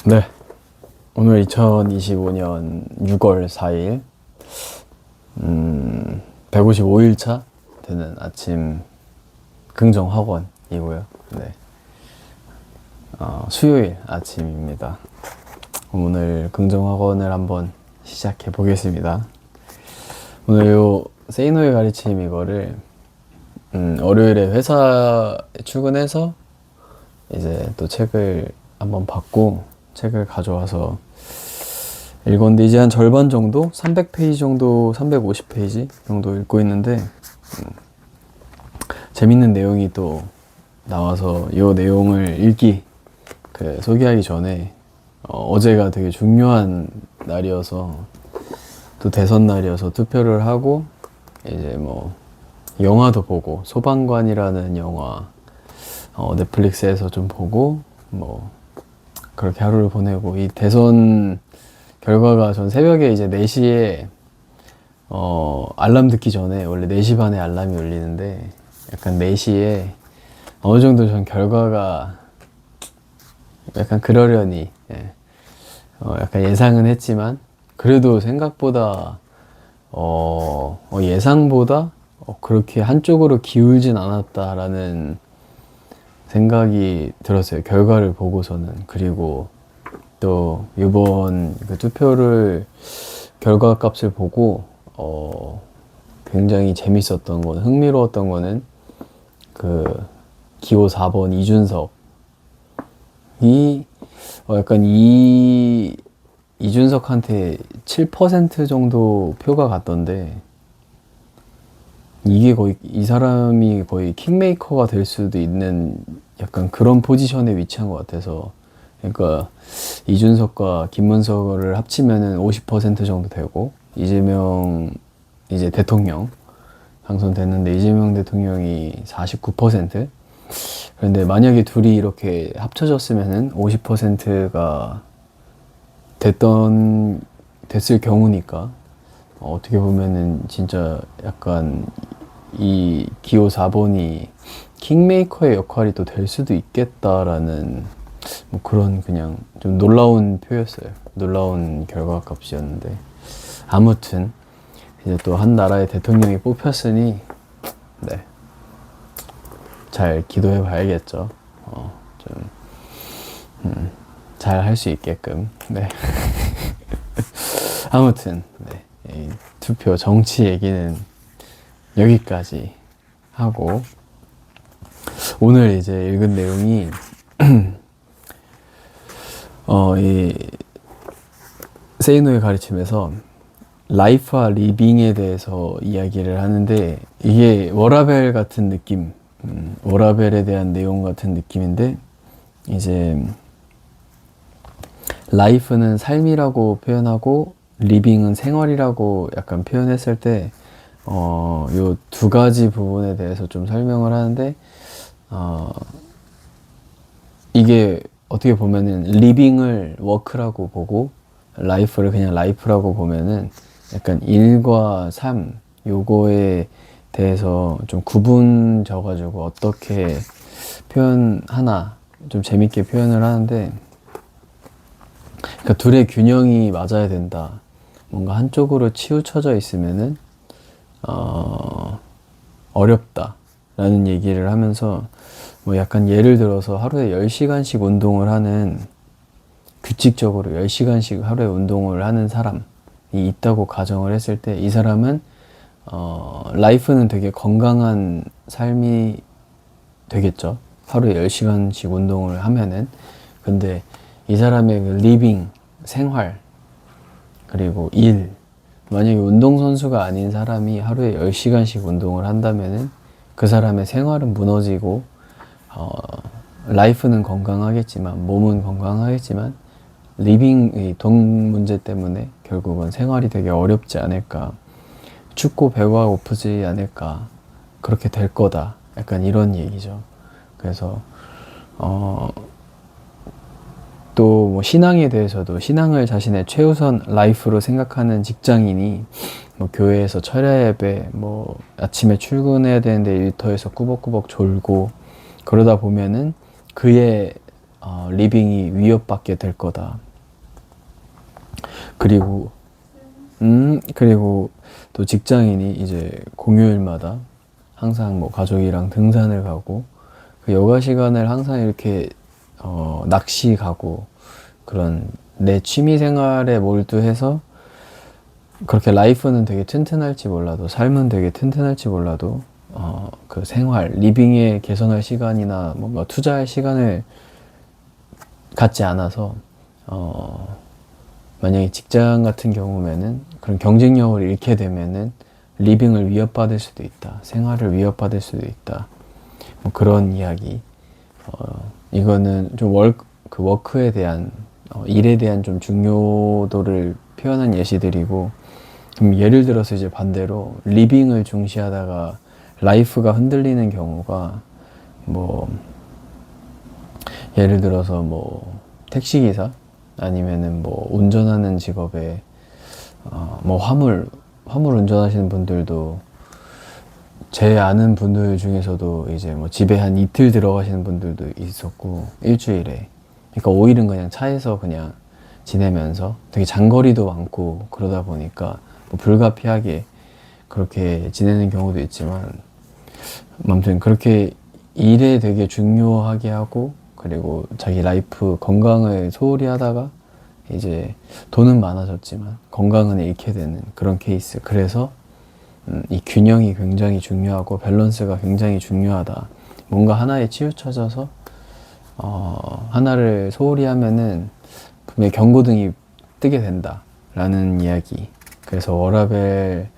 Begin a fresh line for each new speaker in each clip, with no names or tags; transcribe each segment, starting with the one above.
네, 오늘 2025년 6월 4일 155일차 되는 아침 긍정학원이고요. 네, 수요일 아침입니다. 오늘 긍정학원을 한번 시작해 보겠습니다. 오늘 요 세이노의 가르침 이거를 월요일에 회사에 출근해서 이제 또 책을 한번 받고 책을 가져와서 읽었는데 이제 한 절반 정도? 300페이지 정도, 350페이지 정도 읽고 있는데 재밌는 내용이 또 나와서 이 내용을 소개하기 전에 어제가 되게 중요한 날이어서 또 대선 날이어서 투표를 하고 이제 뭐 영화도 보고 소방관이라는 영화 넷플릭스에서 좀 보고 뭐 그렇게 하루를 보내고 이 대선 결과가 전 새벽에 이제 4시에 알람 듣기 전에 원래 4시 반에 알람이 울리는데 약간 4시에 어느 정도 전 결과가 약간 그러려니 약간 예상은 했지만 그래도 생각보다 예상보다 그렇게 한쪽으로 기울진 않았다라는 생각이 들었어요. 결과를 보고서는. 그리고 또 이번 그 투표를 결과 값을 보고 굉장히 재밌었던 건 흥미로웠던 거는 그 기호 4번 이준석이 약간 이준석한테 7% 정도 표가 갔던데 이게 거의 이 사람이 거의 킹메이커가 될 수도 있는 약간 그런 포지션에 위치한 것 같아서 그러니까 이준석과 김문석을 합치면은 50% 정도 되고 이재명 이제 대통령 당선됐는데 이재명 대통령이 49% 그런데 만약에 둘이 이렇게 합쳐졌으면은 50%가 됐을 경우니까 어떻게 보면은 진짜 약간 이 기호 4번이 킹메이커의 역할이 또 될 수도 있겠다라는 뭐 그런 그냥 좀 놀라운 표였어요. 놀라운 결과값이었는데 아무튼 이제 또 한 나라의 대통령이 뽑혔으니 네, 잘 기도해 봐야겠죠. 좀 잘 할 수 있게끔. 네. 아무튼 네, 이 투표 정치 얘기는 여기까지 하고 오늘 이제 읽은 내용이 이 세이노의 가르침에서 라이프와 리빙에 대해서 이야기를 하는데 이게 워라벨 같은 느낌, 워라벨에 대한 내용 같은 느낌인데 이제 라이프는 삶이라고 표현하고 리빙은 생활이라고 약간 표현했을 때 요 두 가지 부분에 대해서 좀 설명을 하는데 이게 어떻게 보면은 리빙을 워크라고 보고 라이프를 그냥 라이프라고 보면은 약간 일과 삶 요거에 대해서 좀 구분 져가지고 어떻게 표현하나 좀 재밌게 표현을 하는데 그러니까 둘의 균형이 맞아야 된다. 뭔가 한쪽으로 치우쳐져 있으면은 어렵다라는 얘기를 하면서 뭐 약간 예를 들어서 하루에 10시간씩 운동을 하는 규칙적으로 10시간씩 하루에 운동을 하는 사람이 있다고 가정을 했을 때 이 사람은 라이프는 되게 건강한 삶이 되겠죠. 하루에 10시간씩 운동을 하면은 근데 이 사람의 그 리빙, 생활 그리고 일 만약에 운동선수가 아닌 사람이 하루에 10시간씩 운동을 한다면은 그 사람의 생활은 무너지고 라이프는 건강하겠지만 몸은 건강하겠지만 리빙의 돈 문제 때문에 결국은 생활이 되게 어렵지 않을까 춥고 배가 고프지 않을까 그렇게 될 거다 약간 이런 얘기죠. 그래서 또 뭐 신앙에 대해서도 신앙을 자신의 최우선 라이프로 생각하는 직장인이 뭐 교회에서 철야 예배 뭐 아침에 출근해야 되는데 일터에서 꾸벅꾸벅 졸고 그러다 보면은 그의 리빙이 위협받게 될 거다. 그리고 또 직장인이 이제 공휴일마다 항상 뭐 가족이랑 등산을 가고 그 여가 시간을 항상 이렇게 낚시 가고 그런 내 취미 생활에 몰두해서 그렇게 라이프는 되게 튼튼할지 몰라도 삶은 되게 튼튼할지 몰라도 그 생활, 리빙에 개선할 시간이나 뭔가 투자할 시간을 갖지 않아서 만약에 직장 같은 경우면은 그런 경쟁력을 잃게 되면은 리빙을 위협받을 수도 있다. 생활을 위협받을 수도 있다. 뭐 그런 이야기. 이거는 좀 워크에 대한 일에 대한 좀 중요도를 표현한 예시들이고, 예를 들어서 이제 반대로 리빙을 중시하다가 라이프가 흔들리는 경우가 뭐 예를 들어서 뭐 택시기사 아니면은 뭐 운전하는 직업에 뭐 화물 운전하시는 분들도 제 아는 분들 중에서도 이제 뭐 집에 한 이틀 들어가시는 분들도 있었고 일주일에. 그러니까 5일은 그냥 차에서 그냥 지내면서 되게 장거리도 많고 그러다 보니까 뭐 불가피하게 그렇게 지내는 경우도 있지만, 아무튼 그렇게 일에 되게 중요하게 하고 그리고 자기 라이프 건강을 소홀히 하다가 이제 돈은 많아졌지만 건강은 잃게 되는 그런 케이스. 그래서 이 균형이 굉장히 중요하고 밸런스가 굉장히 중요하다. 뭔가 하나에 치우쳐져서 하나를 소홀히 하면은 분명히 경고등이 뜨게 된다 라는 이야기. 그래서 워라밸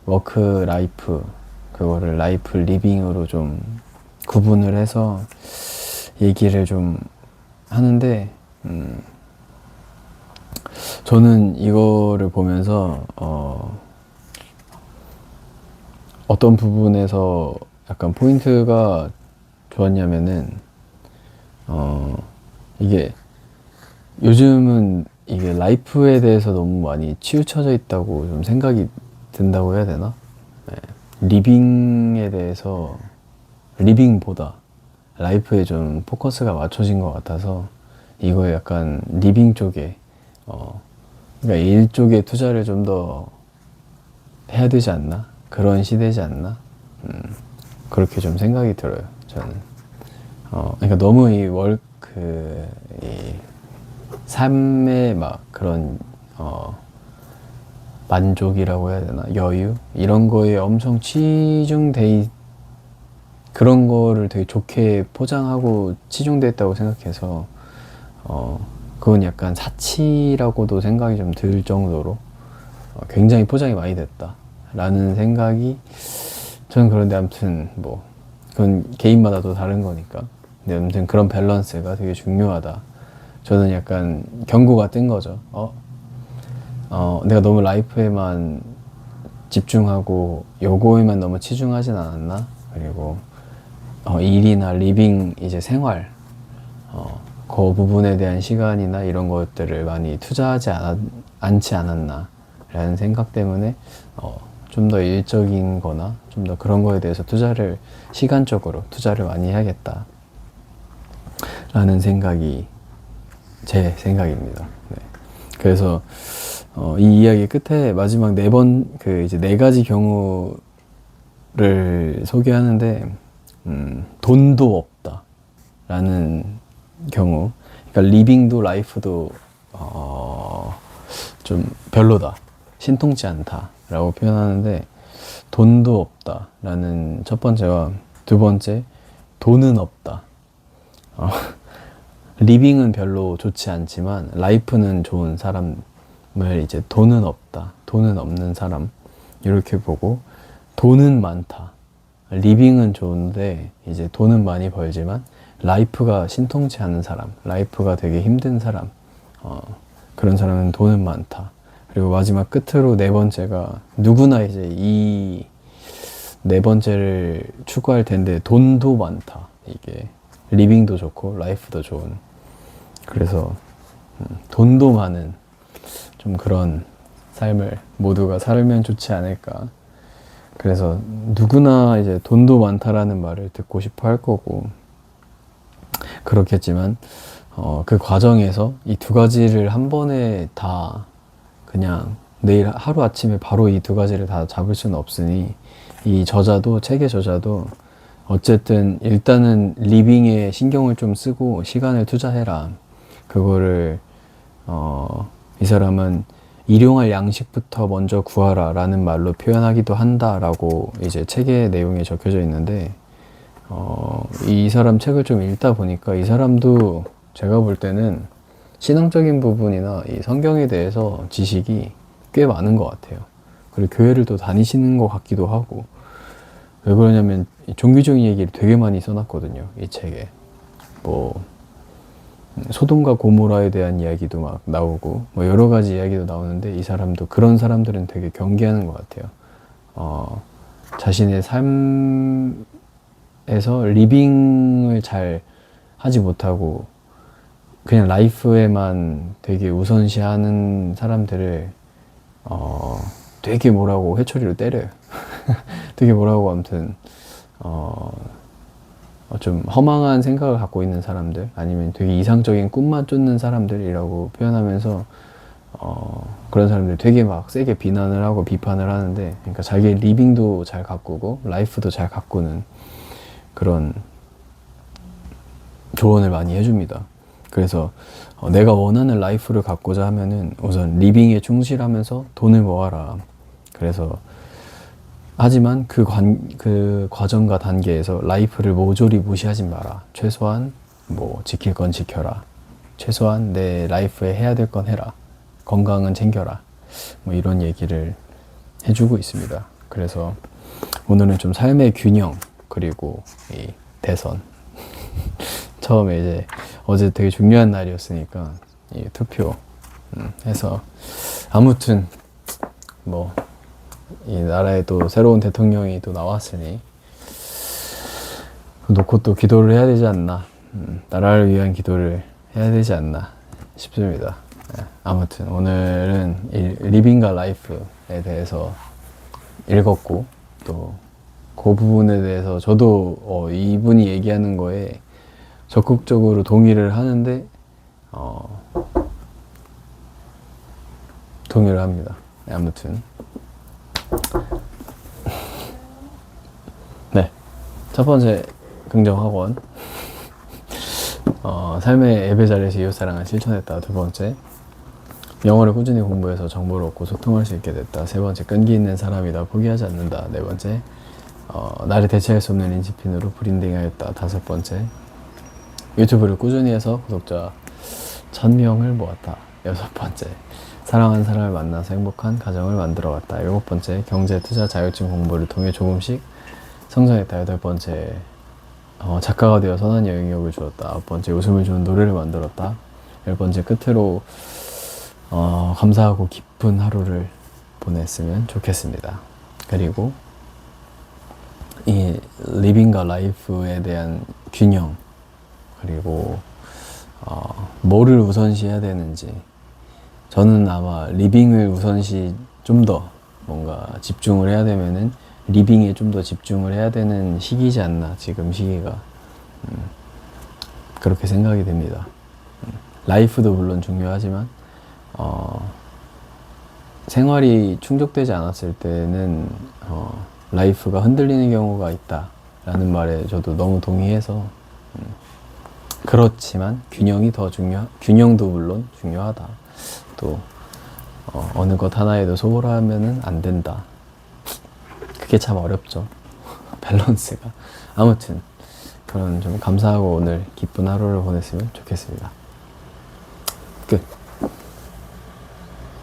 워크 라이프, 그거를 라이프 리빙으로 좀 구분을 해서 얘기를 좀 하는데, 저는 이거를 보면서 어떤 부분에서 약간 포인트가 좋았냐면은 이게 요즘은 이게 라이프에 대해서 너무 많이 치우쳐져 있다고 좀 생각이 든다고 해야 되나? 네. 리빙에 대해서 리빙보다 라이프에 좀 포커스가 맞춰진 것 같아서 이거에 약간 리빙 쪽에 그러니까 일 쪽에 투자를 좀 더 해야 되지 않나? 그런 시대지 않나? 그렇게 좀 생각이 들어요, 저는. 그러니까 너무 이 삶의 막 그런 만족이라고 해야 되나? 여유? 이런 거에 엄청 그런 거를 되게 좋게 포장하고 치중돼 있다고 생각해서 그건 약간 사치라고도 생각이 좀 들 정도로 굉장히 포장이 많이 됐다 라는 생각이 저는. 그런데 아무튼 뭐 그건 개인마다 또 다른 거니까. 근데 아무튼 그런 밸런스가 되게 중요하다. 저는 약간 경고가 뜬 거죠. 내가 너무 라이프에만 집중하고 요거에만 너무 치중하진 않았나? 그리고 일이나 리빙, 이제 생활, 그 부분에 대한 시간이나 이런 것들을 많이 투자하지 않지 않았나 라는 생각 때문에 좀 더 일적인 거나 좀 더 그런 거에 대해서 시간적으로 투자를 많이 해야겠다 라는 생각이 제 생각입니다. 네. 그래서 이 이야기 끝에 마지막 이제 네 가지 경우를 소개하는데, 돈도 없다 라는 경우, 그러니까 리빙도 라이프도 좀 별로다, 신통치 않다 라고 표현하는데, 돈도 없다 라는 첫 번째와 두 번째, 돈은 없다. 리빙은 별로 좋지 않지만 라이프는 좋은 사람을 이제 돈은 없다, 돈은 없는 사람 이렇게 보고, 돈은 많다, 리빙은 좋은데 이제 돈은 많이 벌지만 라이프가 신통치 않은 사람, 라이프가 되게 힘든 사람, 그런 사람은 돈은 많다. 그리고 마지막 끝으로 네 번째가, 누구나 이제 이 네 번째를 추구할 텐데, 돈도 많다. 이게 리빙도 좋고 라이프도 좋은, 그래서 돈도 많은 좀 그런 삶을 모두가 살면 좋지 않을까. 그래서 누구나 이제 돈도 많다라는 말을 듣고 싶어 할 거고 그렇겠지만 그 과정에서 이 두 가지를 한 번에 다 그냥 내일 하루 아침에 바로 이 두 가지를 다 잡을 수는 없으니 이 저자도, 책의 저자도 어쨌든 일단은 리빙에 신경을 좀 쓰고 시간을 투자해라. 그거를 이 사람은 일용할 양식부터 먼저 구하라 라는 말로 표현하기도 한다라고 이제 책의 내용에 적혀져 있는데 이 사람 책을 좀 읽다 보니까 이 사람도 제가 볼 때는 신앙적인 부분이나 이 성경에 대해서 지식이 꽤 많은 것 같아요. 그리고 교회를 또 다니시는 것 같기도 하고. 왜 그러냐면 종교적인 얘기를 되게 많이 써놨거든요, 이 책에. 뭐 소돔과 고모라에 대한 이야기도 막 나오고 뭐 여러 가지 이야기도 나오는데 이 사람도 그런 사람들은 되게 경계하는 것 같아요. 자신의 삶에서 리빙을 잘 하지 못하고 그냥 라이프에만 되게 우선시하는 사람들을 되게 뭐라고 회초리로 때려요. 되게 뭐라고 아무튼 좀 허망한 생각을 갖고 있는 사람들 아니면 되게 이상적인 꿈만 쫓는 사람들이라고 표현하면서 그런 사람들이 되게 막 세게 비난을 하고 비판을 하는데, 그러니까 자기의 리빙도 잘 가꾸고 라이프도 잘 가꾸는 그런 조언을 많이 해줍니다. 그래서 내가 원하는 라이프를 갖고자 하면은 우선 리빙에 충실하면서 돈을 모아라. 그래서 하지만 그 과정과 단계에서 라이프를 모조리 무시하지 마라. 최소한 뭐 지킬 건 지켜라. 최소한 내 라이프에 해야 될 건 해라. 건강은 챙겨라. 뭐 이런 얘기를 해주고 있습니다. 그래서 오늘은 좀 삶의 균형 그리고 이 대선 처음에 이제 어제 되게 중요한 날이었으니까 이 투표 해서 아무튼 뭐 이 나라에 또 새로운 대통령이 또 나왔으니 놓고 또 기도를 해야 되지 않나, 나라를 위한 기도를 해야 되지 않나 싶습니다. 아무튼 오늘은 이 리빙과 라이프에 대해서 읽었고 또 그 부분에 대해서 저도 이분이 얘기하는 거에 적극적으로 동의를 하는데 동의를 합니다. 아무튼 네, 첫 번째 긍정학원 삶의 예배 자리에서 이웃사랑을 실천했다. 두 번째, 영어를 꾸준히 공부해서 정보를 얻고 소통할 수 있게 됐다. 세 번째, 끈기 있는 사람이다. 포기하지 않는다. 네 번째, 나를 대체할 수 없는 인지핀으로 브랜딩하였다. 다섯 번째, 유튜브를 꾸준히 해서 구독자 1000명을 모았다. 여섯 번째, 사랑하는 사람을 만나서 행복한 가정을 만들어갔다. 일곱 번째, 경제, 투자, 자격증 공부를 통해 조금씩 성장했다. 여덟 번째, 작가가 되어 선한 영향력을 주었다. 아홉 번째, 웃음을 주는 노래를 만들었다. 열 번째, 끝으로 감사하고 기쁜 하루를 보냈으면 좋겠습니다. 그리고 이 리빙과 라이프에 대한 균형, 그리고 뭐를 우선시해야 되는지, 저는 아마 리빙을 우선시 좀 더 뭔가 집중을 해야 되면은 리빙에 좀 더 집중을 해야 되는 시기지 않나, 지금 시기가. 그렇게 생각이 됩니다. 라이프도 물론 중요하지만 생활이 충족되지 않았을 때는 라이프가 흔들리는 경우가 있다 라는 말에 저도 너무 동의해서 그렇지만 균형도 물론 중요하다. 또 어느 것 하나에도 소홀하면은 안 된다. 그게 참 어렵죠. 밸런스가. 아무튼 그런 좀 감사하고 오늘 기쁜 하루를 보냈으면 좋겠습니다. 끝.